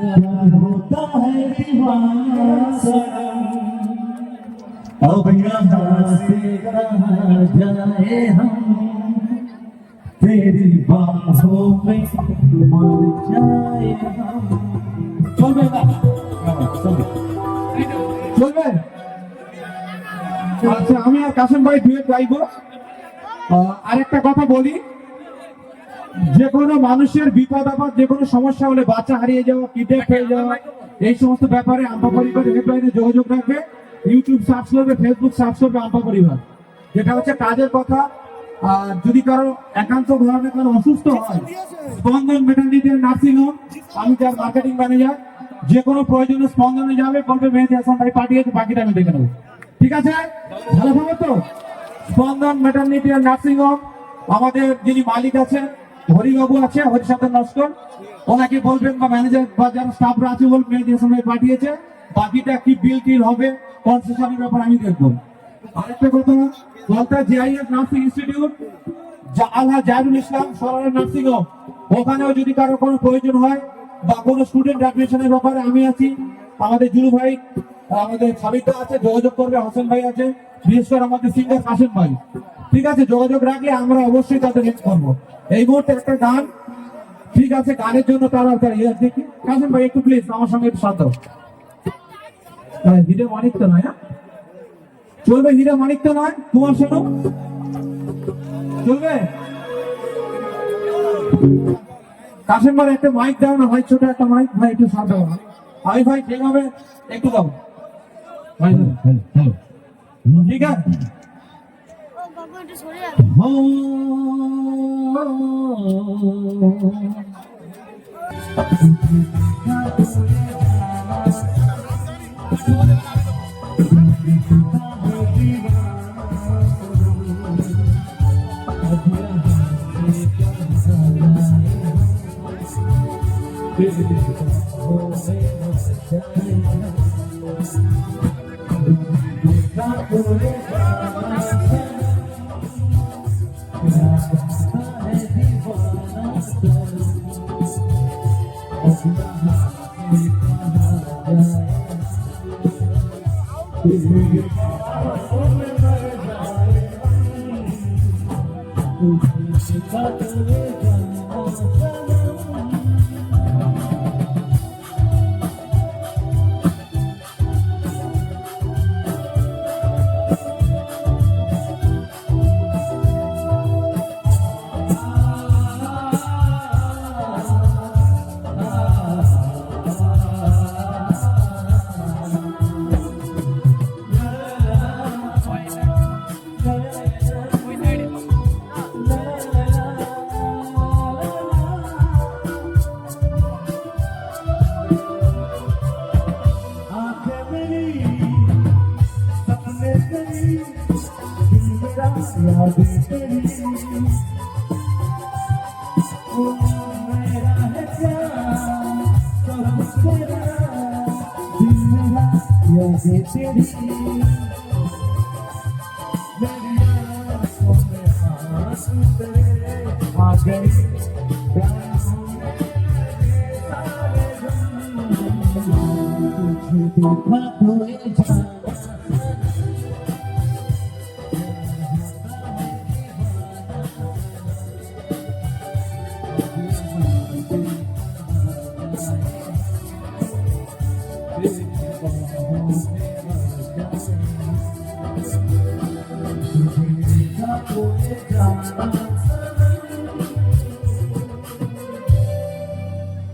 होता है दीवाना सनम, अब यहाँ से कहाँ जाए हम, तेरी बाहों में मर जाए हम। চলবে না চলবে। আচ্ছা আমি আর কাশেম ভাই ডুয়েট গাইবো। আরেকটা কথা বলি, যে কোনো মানুষের বিপদ আপদ যে কোনো সমস্যা হলে, বাচ্চা হারিয়ে যাওয়া, কিডন্যাপ হয়ে যাওয়া, এই সমস্ত ব্যাপারে আম্পা পরিবার হেল্পলাইনে যোগাযোগ রাখবে। ইউটিউব সার্চ করবে, ফেসবুক সার্চ করবে আম্পা পরিবার, যেটা হচ্ছে কাজের কথা। আর যদি কারো একান্ত ধরনের কারো অসুস্থ হয়, স্পন্দন মেটার্নিটি নার্সিং হোম, আমি যার মার্কেটিং ম্যানেজার, যে কোনো প্রয়োজনে স্পন্দনে যাবে, বলবে মেহেদী হাসান ভাই পাঠিয়েছে, বাকিটা আমি দেখে নেবো। ঠিক আছে, ভালো খবর তো। স্পন্দন মেটার্নিটি নার্সিং হোম, আমাদের যিনি মালিক আছেন হরিবাবু আছে, হরিসাধন নস্কর, ওনাকে বলবেন বা ম্যানেজার বা যারা স্টাফরা আছে বলবেন মেহেদী হাসান ভাই পাঠিয়েছে, বাকিটা কি বিল টিল হবে কনসেশনের ব্যাপার আমি দেখবো। আরেকটা কথা, কলতা JIS nursing institute, Alha Zahirul ইসলাম সরার নার্সিং হোম, ওখানেও যদি কারো কোনো প্রয়োজন হয় বা কোনো স্টুডেন্ট অ্যাডমিশনের ব্যাপারে আমি আছি, আমাদের জুলু ভাই, আমাদের সাবিতা আছে, যোগাযোগ করবে, হোসেন ভাই আছে, বিশেষ করে আমাদের সিঙ্গার কাশেম ভাই। ঠিক আছে, যোগাযোগ রাখলে আমরা অবশ্যই তাদের হেল্প করবো। এই মুহূর্তে একটা গান, ঠিক আছে, গানের জন্য তারা দেখি কাশেম ভাই একটু প্লিজ আমার সঙ্গে একটু সাথ দাও। হিরে মানিক তো নয়, চলবে? হিরে মানিক তো নয়, তোমার শোনো চলবে? কাশেম ভাই একটা মাইক দাও না ভাই, ছোট একটা মাইক ভাই, একটু সাথ দাও। আমি ভাই ঠিক হবে, একটু দাও ভাই। ঠিক আছে, Thank you.